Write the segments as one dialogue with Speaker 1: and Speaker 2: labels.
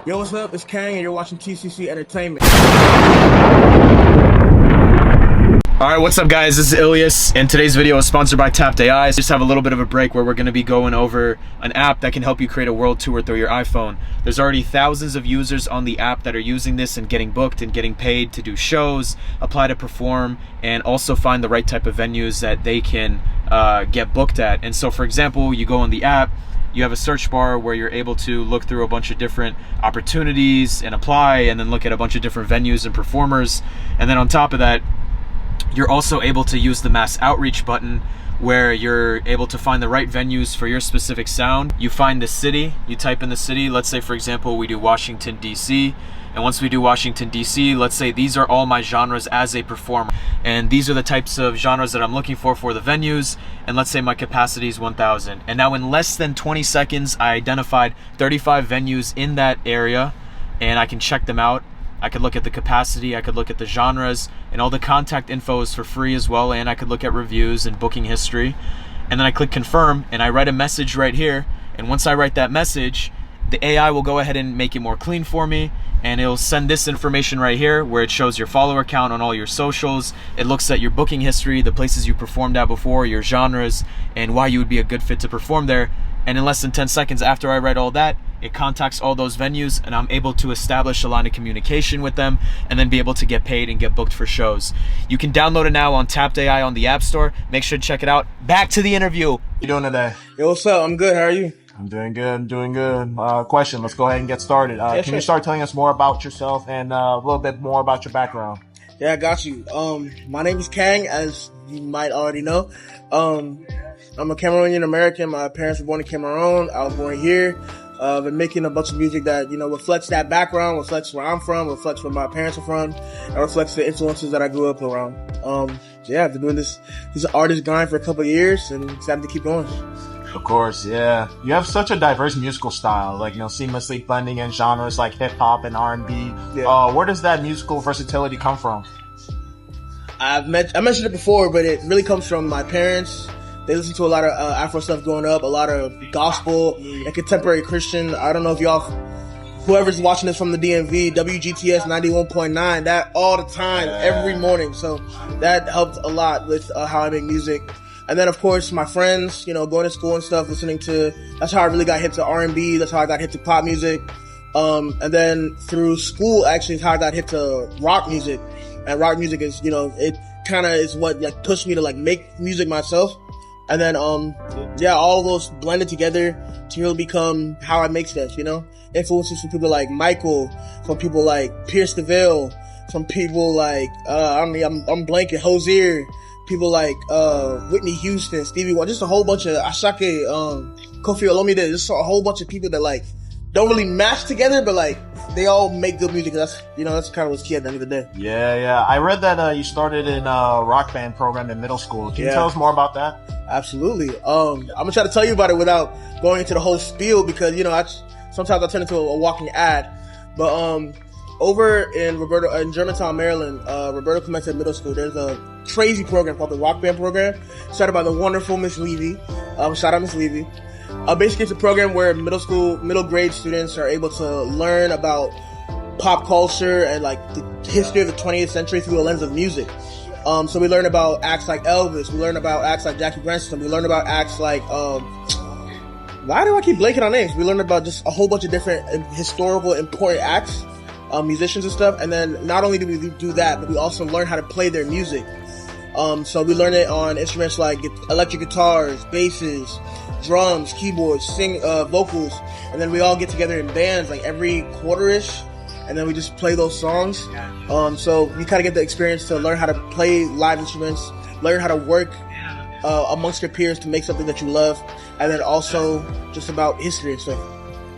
Speaker 1: Yo, what's up? It's Kang, and you're watching TCC Entertainment.
Speaker 2: Alright, what's up guys? This is Ilias, and today's video is sponsored by Tapped AI. Just have a little bit of a break where we're going to be going over an app that can help you create a world tour through your iPhone. There's already thousands of users on the app that are using this and getting booked and getting paid to do shows, apply to perform, and also find the right type of venues that they can get booked at. And so for example, you go on the app, you have a search bar where you're able to look through a bunch of different opportunities and apply, and then look at a bunch of different venues and performers. And then on top of that, you're also able to use the mass outreach button where you're able to find the right venues for your specific sound. You find the city, you type in the city. Let's say for example we do Washington DC, and once we do Washington DC, let's say these are all my genres as a performer, and these are the types of genres that I'm looking for the venues, and let's say my capacity is 1,000. And now in less than 20 seconds I identified 35 venues in that area, and I can check them out. I could look at the capacity, I could look at the genres, and all the contact info is for free as well, and I could look at reviews and booking history. And then I click confirm, and I write a message right here, and once I write that message, the AI will go ahead and make it more clean for me, and it'll send this information right here where it shows your follower count on all your socials. It looks at your booking history, the places you performed at before, your genres, and why you would be a good fit to perform there. And in less than 10 seconds after I write all that, it contacts all those venues, and I'm able to establish a line of communication with them and then be able to get paid and get booked for shows. You can download it now on Tapped AI on the App Store. Make sure to check it out. Back to the interview.
Speaker 3: How you doing today?
Speaker 1: Yo, what's up? I'm good. How are you?
Speaker 3: I'm doing good. Question, let's go ahead and get started. Can you start telling us more about yourself and a little bit more about your background?
Speaker 1: Yeah, I got you. My name is Kang, as you might already know. I'm a Cameroonian American. My parents were born in Cameroon. I was born here. Been making a bunch of music that, reflects that background, reflects where I'm from, reflects where my parents are from, and reflects the influences that I grew up around. I've been doing this artist grind for a couple of years, and excited to keep going.
Speaker 3: Of course, yeah. You have such a diverse musical style, seamlessly blending in genres like hip hop and R&B. Yeah. Where does that musical versatility come from?
Speaker 1: I mentioned it before, but it really comes from my parents. They listen to a lot of Afro stuff growing up, a lot of gospel and contemporary Christian. I don't know if whoever's watching this from the DMV, WGTS 91.9, that all the time, every morning. So that helped a lot with how I make music. And then, of course, my friends, going to school and stuff, that's how I really got hit to R&B. That's how I got hit to pop music. And then through school, actually, is how I got hit to rock music. And rock music is, it kind of is what pushed me to make music myself. And then, all those blended together to really become how I make stuff, Influences from people like Michael, from people like Pierce DeVille, from people like, I'm blanking, Hosier, people like, Whitney Houston, Stevie Wonder, just a whole bunch of Asake, Kofi Olomide, just a whole bunch of people that don't really match together, but they all make good music. That's kind of what's key at the end of the day.
Speaker 3: Yeah. I read that you started in a rock band program in middle school. Can you tell us more about that?
Speaker 1: Absolutely. I'm gonna try to tell you about it without going into the whole spiel because sometimes I turn into a walking ad. But over in Germantown, Maryland, Roberto Clemente Middle School, there's a crazy program called the Rock Band Program, started by the wonderful Miss Levy. Shout out Miss Levy. Basically, it's a program where middle grade students are able to learn about pop culture and the history of the 20th century through a lens of music. So we learn about acts like Elvis, we learn about acts like Jackie Branson, we learn about acts like, why do I keep blanking on names? We learn about just a whole bunch of different historical important acts, musicians and stuff. And then not only do we do that, but we also learn how to play their music. So we learn it on instruments like electric guitars, basses, drums, keyboards, vocals, and then we all get together in bands every quarter-ish, and then we just play those songs. So you kind of get the experience to learn how to play live instruments, learn how to work amongst your peers to make something that you love, and then also just about history and stuff.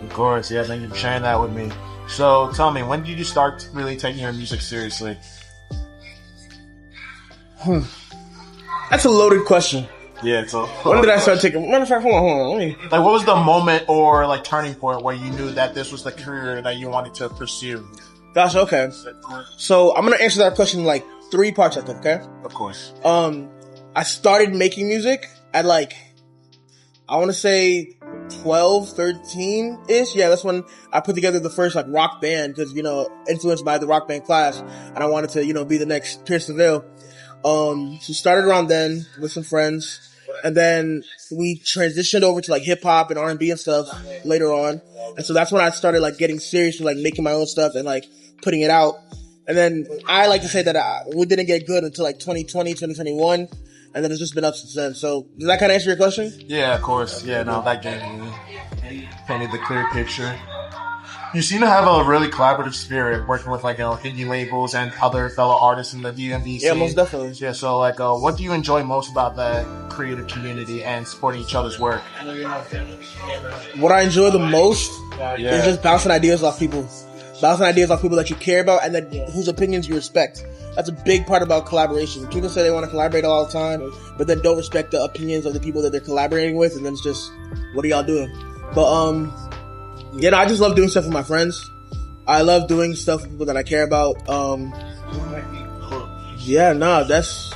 Speaker 3: Of course, yeah, thank you for sharing that with me. So tell me, when did you start really taking your music seriously?
Speaker 1: That's a loaded question.
Speaker 3: Yeah,
Speaker 1: when did I start taking? Matter of fact, hold on.
Speaker 3: What was the moment or turning point where you knew that this was the career that you wanted to pursue?
Speaker 1: Gosh, okay. So I'm gonna answer that question in 3 parts, I think. Okay.
Speaker 3: Of course.
Speaker 1: I started making music at I want to say 12, 13-ish. Yeah, that's when I put together the first like rock band because, influenced by the rock band Clash, and I wanted to, be the next Pierce the Veil. So started around then with some friends, and then we transitioned over to like hip hop and R&B and stuff later on. And so that's when I started like getting serious with like making my own stuff and like putting it out. And then I like to say that we didn't get good until like 2020, 2021. And then it's just been up since then. So does that kind of answer your question?
Speaker 3: Yeah, of course. Yeah, no, that painted the clear picture. You seem to have a really collaborative spirit, working with like indie labels and other fellow artists in the DMV scene.
Speaker 1: Yeah, most definitely.
Speaker 3: Yeah, so like, what do you enjoy most about the creative community and supporting each other's work?
Speaker 1: What I enjoy the most is just bouncing ideas off people. Bouncing ideas off people that you care about and that whose opinions you respect. That's a big part about collaboration. People say they want to collaborate all the time, but then don't respect the opinions of the people that they're collaborating with, and then it's just, what are y'all doing? But I just love doing stuff with my friends. I love doing stuff with people that I care about. That's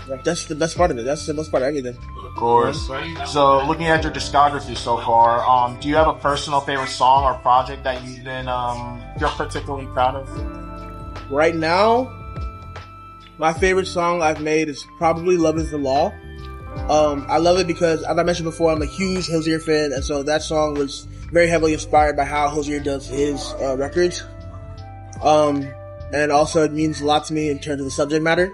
Speaker 1: the best part of it. That's the best part of everything.
Speaker 3: Of course. So, looking at your discography so far, do you have a personal favorite song or project that you're particularly proud of?
Speaker 1: Right now, my favorite song I've made is probably "Love Is the Law." I love it because, as I mentioned before, I'm a huge Hosier fan, and so that song was very heavily inspired by how Hosier does his records. And also it means a lot to me in terms of the subject matter.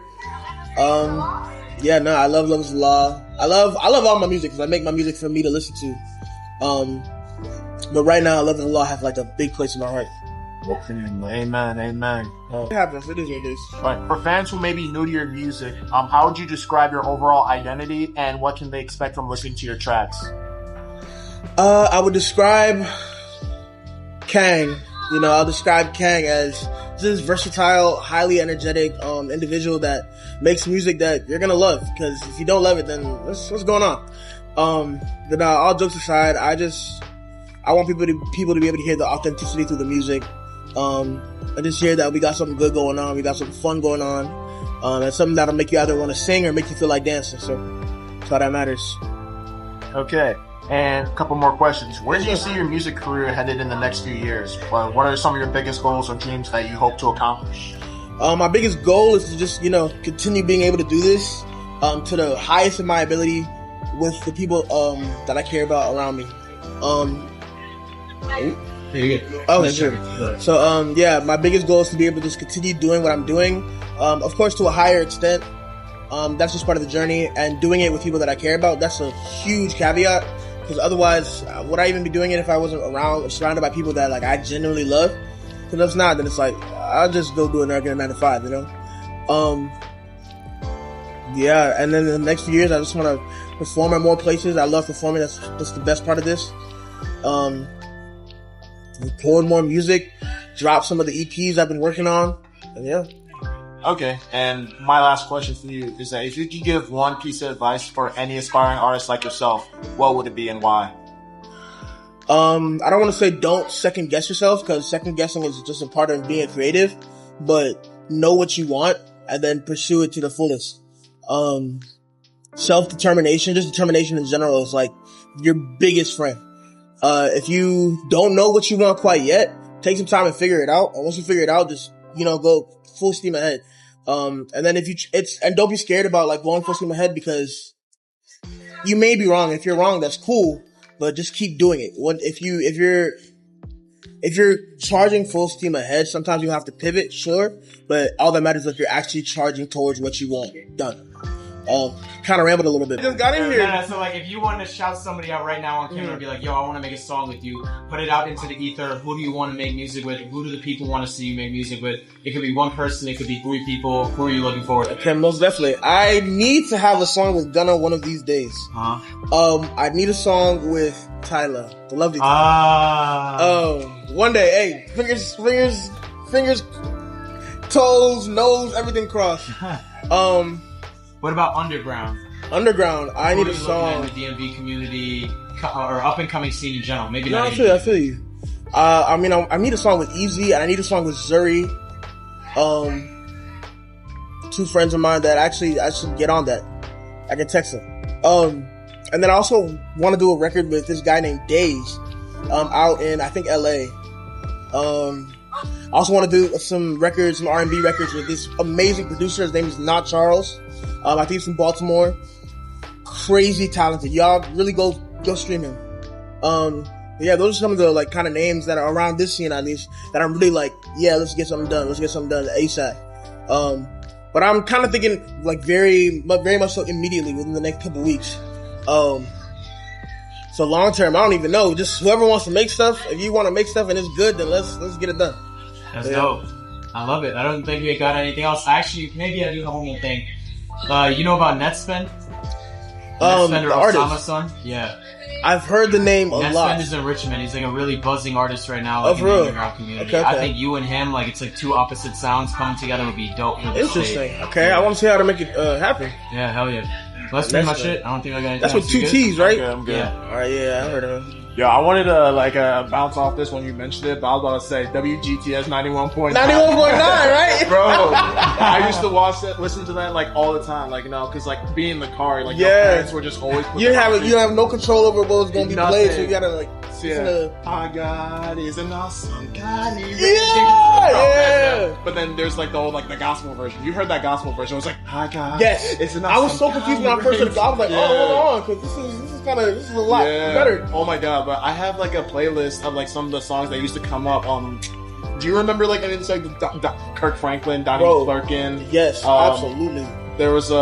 Speaker 1: I love "Love Is the Law." I love all my music because I make my music for me to listen to. But right now, "Love Is the Law" has like a big place in my heart.
Speaker 3: Amen.
Speaker 1: It happens. It is what it is.
Speaker 3: Right. For fans who may be new to your music, how would you describe your overall identity and what can they expect from listening to your tracks?
Speaker 1: I would describe Kang. I'll describe Kang as this versatile, highly energetic individual that makes music that you're gonna love. Because if you don't love it, then what's going on? But all jokes aside, I want people to be able to hear the authenticity through the music. And just hear that we got something good going on, we got something fun going on, and something that'll make you either want to sing or make you feel like dancing. So that's all that matters.
Speaker 3: Okay. And a couple more questions. Where do you see your music career headed in the next few years? What are some of your biggest goals or dreams that you hope to accomplish?
Speaker 1: My biggest goal is to just, continue being able to do this to the highest of my ability with the people that I care about around me. Oh, sure. So, my biggest goal is to be able to just continue doing what I'm doing. Of course, to a higher extent. That's just part of the journey, and doing it with people that I care about. That's a huge caveat. Because otherwise, would I even be doing it if I wasn't around or surrounded by people that I genuinely love? Because if not, then it's like I'll just go do a regular 9 to 5, and then in the next few years, I just want to perform at more places. I love performing. That's the best part of this. Record more music, drop some of the EPs I've been working on, and yeah.
Speaker 3: Okay, and my last question for you is that if you could give one piece of advice for any aspiring artist like yourself, what would it be and why?
Speaker 1: I don't want to say don't second guess yourself, because second guessing is just a part of being creative, but know what you want and then pursue it to the fullest. Self-determination, just determination in general, is like your biggest friend. If you don't know what you want quite yet, take some time and figure it out. And once you figure it out, just, go full steam ahead. And then and don't be scared about going full steam ahead, because you may be wrong. If you're wrong, that's cool, but just keep doing it. If you're charging full steam ahead, sometimes you have to pivot, sure, but all that matters is if you're actually charging towards what you want done. Kind of rambled a little bit.
Speaker 2: Just got in here. So if you wanted to shout somebody out right now on camera and be like, yo, I want to make a song with you, put it out into the ether. Who do you want to make music with? Who do the people want to see you make music with? It could be one person. It could be 3 people. Who are you looking forward to?
Speaker 1: Okay, most definitely. I need to have a song with Gunna one of these days. I need a song with Tyler, the lovely Tyler. One day. Hey, fingers, toes, nose, everything crossed.
Speaker 2: What about Underground?
Speaker 1: I need a song.
Speaker 2: The DMV community or up and coming scene in general. Maybe not.
Speaker 1: I feel you. I need a song with Easy, and I need a song with Zuri. 2 friends of mine that actually I should get on that. I can text them. And then I also want to do a record with this guy named Daze. out in, I think, LA. I also want to do some records, some R&B records with this amazing producer. His name is Not Charles. I think he's from Baltimore. Crazy talented. Y'all really go stream him. Yeah, those are some of the like kind of names that are around this scene, at least, that I'm really like, yeah, let's get something done. Let's get something done ASAP. But I'm kind of thinking like very much so immediately within the next couple weeks. So long term, I don't even know. Just whoever wants to make stuff, if you want to make stuff and it's good, then let's get it done.
Speaker 4: That's dope. I love it. I don't think we got anything else. Actually, maybe I do have one more thing. You know about Netspend? Netspend or Osama's son? Yeah.
Speaker 1: I've heard the name a lot.
Speaker 4: Netspend is in Richmond. He's like a really buzzing artist right now,
Speaker 1: like
Speaker 4: in the underground community.
Speaker 1: Okay.
Speaker 4: I think you and him, like it's like two opposite sounds coming together would be dope for the
Speaker 1: Interesting.
Speaker 4: state.
Speaker 1: Okay, I want to see how to make it happen.
Speaker 4: Yeah, hell yeah. Well, that's pretty much it. I don't think I got anything
Speaker 1: That's
Speaker 4: else.
Speaker 1: with two T's, right?
Speaker 3: I'm good.
Speaker 4: Yeah.
Speaker 1: All right, yeah, I heard of him.
Speaker 3: Yeah, I wanted to bounce off this when you mentioned it, but I was about to say WGTS 91.9.
Speaker 1: 91.9, right?
Speaker 3: Bro, I used to listen to that like all the time, like because like being in the car, like your parents were just always.
Speaker 1: You have no control over what was going to be played, so you gotta like.
Speaker 3: Our God is an awesome God.
Speaker 1: Yeah.
Speaker 3: But then there's like the old the gospel version. You heard that gospel version? It was like, "Our God."
Speaker 1: Yes.
Speaker 3: It's an awesome
Speaker 1: I was so confused when I first heard it. I was like, oh, hold on, because this is a lot better.
Speaker 3: Oh my God! But I have like a playlist of like some of the songs that used to come up. Do you remember like it's like the Kirk Franklin, Donnie Clarkin?
Speaker 1: Yes, absolutely.
Speaker 3: There was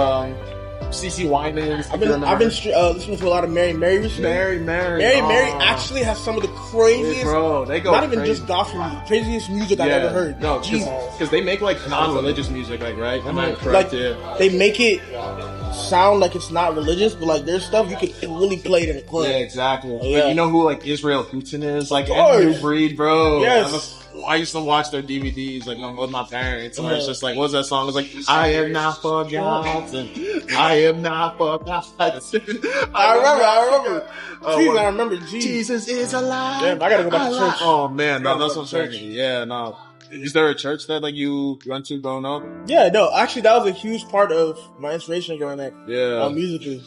Speaker 3: CC Winans.
Speaker 1: I've been listening to a lot of Mary recently. Mary actually has some of the craziest.
Speaker 3: Bro, they go
Speaker 1: not even
Speaker 3: crazy.
Speaker 1: just gospel music, craziest music I've ever heard.
Speaker 3: No, because they make like non-religious music, like right? Am I correct?
Speaker 1: Like, they make it sound like it's not religious, but like there's stuff you could really play it in a club.
Speaker 3: Yeah, exactly.
Speaker 1: Yeah.
Speaker 3: Like, you know who like Israel Houghton is? Like New Breed, bro.
Speaker 1: Yes.
Speaker 3: I used to watch their DVDs like with my parents, and it's just like, what's that song? It's like, I am not forgotten. I am not forgotten.
Speaker 1: I remember. Jeez, I remember.
Speaker 3: Jesus is alive.
Speaker 1: Damn, I gotta go back to church.
Speaker 3: Oh man, no, that's what I'm saying. Yeah, no. Is there a church that like you went to growing up?
Speaker 1: Yeah, no. Actually, that was a huge part of my inspiration growing up.
Speaker 3: Yeah,
Speaker 1: musically.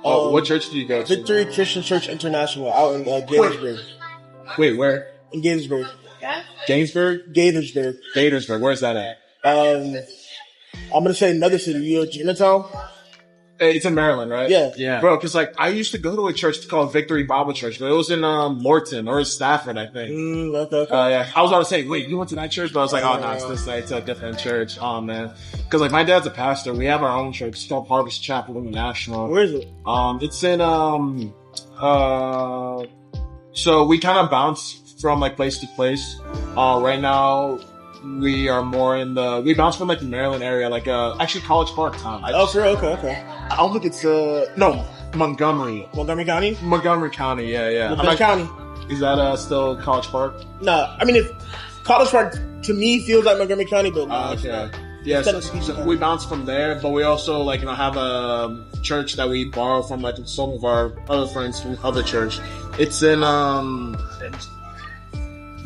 Speaker 3: What church did you go to?
Speaker 1: Victory Christian Church International out in Gaithersburg.
Speaker 3: Wait, where?
Speaker 1: In Gaithersburg.
Speaker 3: Gaithersburg. Where's that at?
Speaker 1: I'm gonna say another city. You know, Chinatown.
Speaker 3: It's in Maryland, right?
Speaker 1: Yeah.
Speaker 3: Bro, because like I used to go to a church called Victory Bible Church, but it was in Morton or Stafford, I think.
Speaker 1: Okay.
Speaker 3: Yeah. I was about to say, wait, you went to that church? But I was like, oh no, it's this side. It's a different church. Oh man, because like my dad's a pastor. We have our own church. It's called Harvest Chapel International.
Speaker 1: Where is it?
Speaker 3: It's in so we kind of bounce from like place to place. Right now we are more in we bounce from like the Maryland area, like actually College Park town.
Speaker 1: Okay.
Speaker 3: I don't think it's Montgomery County. Montgomery County, yeah.
Speaker 1: County.
Speaker 3: Is that still College Park?
Speaker 1: No, I mean if College Park to me feels like Montgomery County, but
Speaker 3: okay. Yeah, so we bounce from there, but we also like have a church that we borrow from like some of our other friends from other church. It's in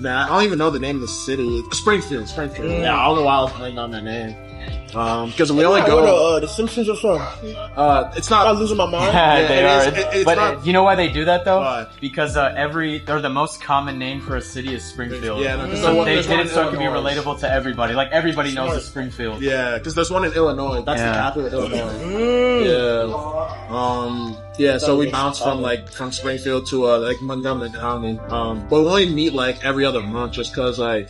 Speaker 3: I don't even know the name of the city. Springfield. Yeah, I don't know why I was playing on that name. Because we only go.
Speaker 1: The Simpsons or something.
Speaker 3: It's not.
Speaker 1: I'm losing my mind.
Speaker 4: Yeah, they are.
Speaker 3: It's
Speaker 4: but
Speaker 3: not,
Speaker 4: you know why they do that though?
Speaker 3: Why?
Speaker 4: Because the most common name for a city is Springfield.
Speaker 3: Yeah, no,
Speaker 4: so they did it so it could be relatable to everybody. Like everybody knows it's Springfield.
Speaker 3: Yeah, because there's one in Illinois. That's the capital of Illinois. Yeah. So we bounce from Springfield to like Montgomery County. But we only meet like every other month just because like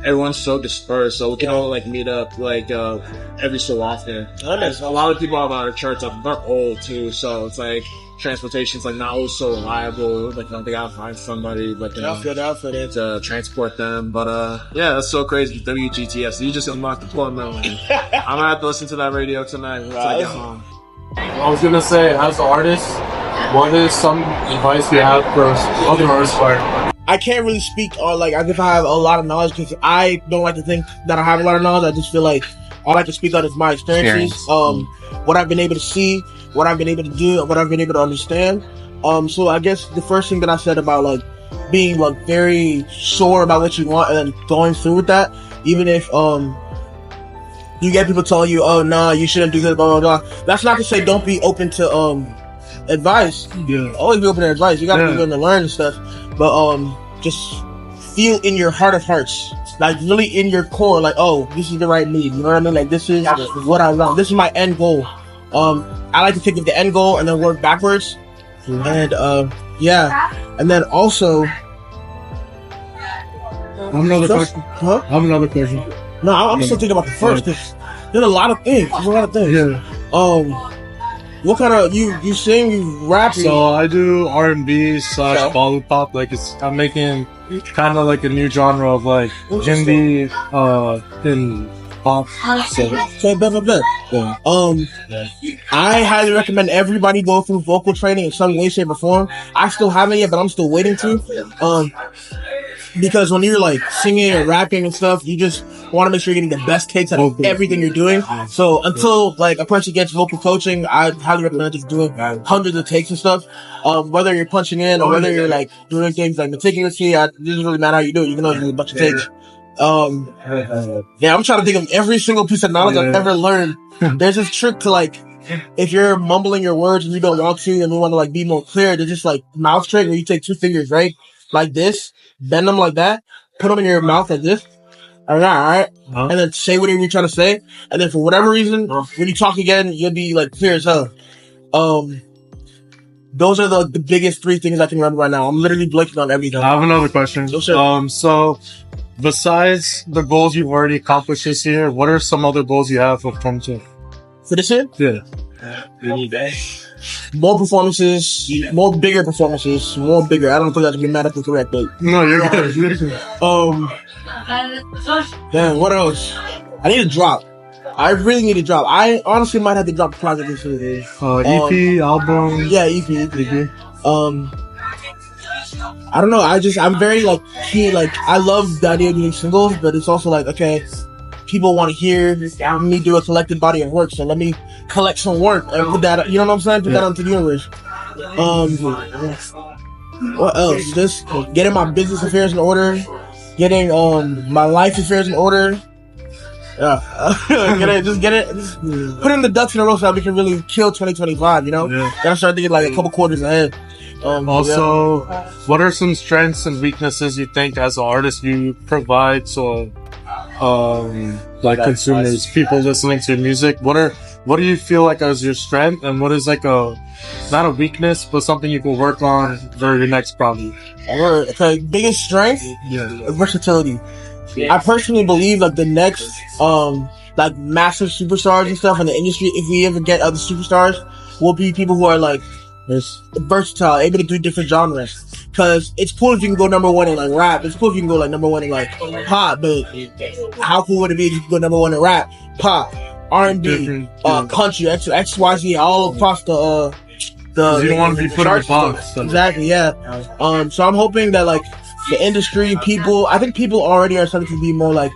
Speaker 3: everyone's so dispersed, so we can only like meet up like every so often. Nice. A lot of people out of our church, they're old too, so it's like transportation's like not always so reliable. Like they gotta find somebody like to transport them. But yeah, that's so crazy. WGTS, you just unlocked the plug, man. I'm gonna have to listen to that radio tonight once I get home.
Speaker 5: I was gonna say, as an artist, what is some advice you have for other artists?
Speaker 1: I can't really speak on like as if I have a lot of knowledge because I don't like to think that I have a lot of knowledge. I just feel like all I like to speak on is my experiences, what I've been able to see, what I've been able to do, what I've been able to understand. So I guess the first thing that I said about like being like very sure about what you want and then going through with that, even if you get people telling you, oh no, you shouldn't do this, blah blah blah. That's not to say don't be open to advice.
Speaker 5: Yeah.
Speaker 1: Always be open to advice. You gotta be willing to learn and stuff. But just feel in your heart of hearts, like really in your core, like, oh, this is the right need. You know what I mean? Like, this is what I want. This is my end goal. I like to think of the end goal and then work backwards. And and then also,
Speaker 5: I have another question.
Speaker 1: Huh?
Speaker 5: I have another question.
Speaker 1: No, I'm still thinking about the first. There's a lot of things.
Speaker 5: Yeah.
Speaker 1: What kind of you sing, you rap?
Speaker 5: So I do R&B / Bollywood. Like I'm making kind of like a new genre of like Hindi and pop.
Speaker 1: I highly recommend everybody go through vocal training in some way, shape, or form. I still haven't yet, but I'm still waiting to. Because when you're like singing or rapping and stuff, you just want to make sure you're getting the best takes out of everything you're doing. So until like a person gets vocal coaching, I highly recommend just doing hundreds of takes and stuff. Whether you're punching in or whether you're like doing things like meticulously, it doesn't really matter how you do it. You can always do a bunch of takes. I'm trying to think of every single piece of knowledge I've ever learned. There's this trick to like, if you're mumbling your words and you don't want to, and you want to like be more clear, there's just like mouth trick where you take 2 fingers, right? Like this, bend them like that, put them in your mouth like this. All right. And then say whatever you're trying to say. And then for whatever reason, when you talk again, you'll be like clear as hell. Those are the biggest 3 things I can remember right now. I'm literally blanking on everything.
Speaker 5: I have another question. So besides the goals you've already accomplished this year, what are some other goals you have for 2022?
Speaker 1: For this year?
Speaker 5: Yeah.
Speaker 1: More performances, more bigger performances, more bigger. I don't think that's grammatically correct, but
Speaker 5: No, you're good.
Speaker 1: Damn, what else? I need to drop. I really need to drop. I honestly might have to drop a project this year.
Speaker 5: EP, album.
Speaker 1: Yeah, EP. I don't know. I'm very like key. Like I love the idea of doing singles, but it's also like, okay, people want to hear me do a collected body of work, so let me collect some work and put that. You know what I'm saying? Put that onto the universe. What else? Just getting my business affairs in order, getting my life affairs in order. Get it. Put in the ducks in a row so that we can really kill 2025. You know, gotta start thinking like a couple quarters ahead. What are some strengths and weaknesses you think as an artist you provide to like consumers, people listening to your music? What do you feel like as your strength, and what is like not a weakness, but something you can work on for your next project? Okay, biggest strength, versatility. I personally believe like the next like massive superstars and stuff in the industry, if we ever get other superstars, will be people who are like versatile, able to do different genres. Cause it's cool if you can go number 1 in like rap. It's cool if you can go like number 1 in like pop, but how cool would it be if you could go number 1 in rap, pop, R&B, country, XYZ, all across the
Speaker 5: you don't want to be put in a box.
Speaker 1: Exactly, yeah. So I'm hoping that like the industry, I think people already are starting to be more like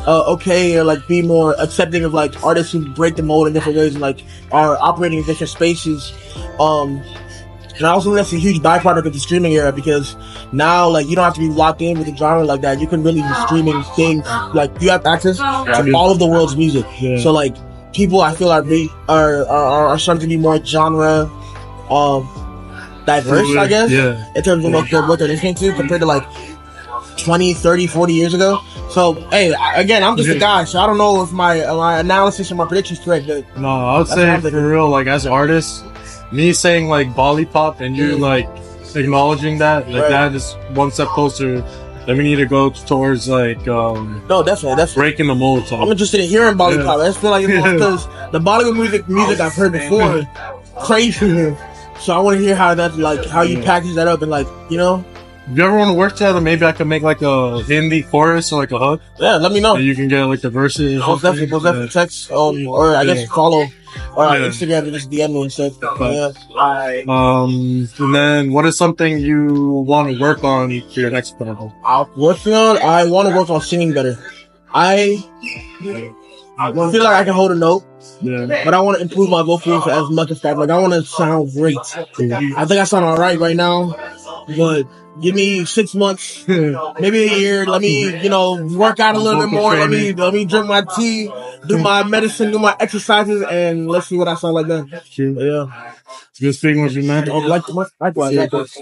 Speaker 1: okay, or like be more accepting of like artists who break the mold in different ways and like are operating in different spaces. And I also think that's a huge byproduct of the streaming era, because now like you don't have to be locked in with a genre like that. You can really be streaming things, like you have access to all of the world's music. So like people, I feel are starting to be more genre diverse, I guess, in terms of what they're listening to compared to like 20, 30, 40 years ago. So, hey, again, I'm just a guy, so I don't know if my analysis or my predictions correct.
Speaker 5: No, I would say for real, like as an artist, me saying like Bollypop and you like acknowledging that, like that is one step closer. Then we need to go towards like
Speaker 1: no, definitely
Speaker 5: breaking the mold. So.
Speaker 1: I'm interested in hearing Bollypop. I just feel like because the Bollywood music I've heard before, crazy. So I want to hear how you package that up and like, you know.
Speaker 5: If you ever want to work together, maybe I can make like a Hindi chorus or like a hook.
Speaker 1: Yeah, let me know.
Speaker 5: And you can get like the verses.
Speaker 1: Most definitely text or I guess follow or Instagram and just DM me and stuff.
Speaker 5: And then what is something you want to work on for your next project?
Speaker 1: I want to work on singing better. I feel like I can hold a note. But I want to improve my vocals as much as that. Like I want to sound great. I think I sound alright right now. but give me 6 months, maybe a year. Let me, work out a little bit more. Let me drink my tea, do my medicine, do my exercises, and let's see what I sound like then.
Speaker 5: True.
Speaker 1: Yeah.
Speaker 5: It's good speaking with you, man.
Speaker 1: Likewise.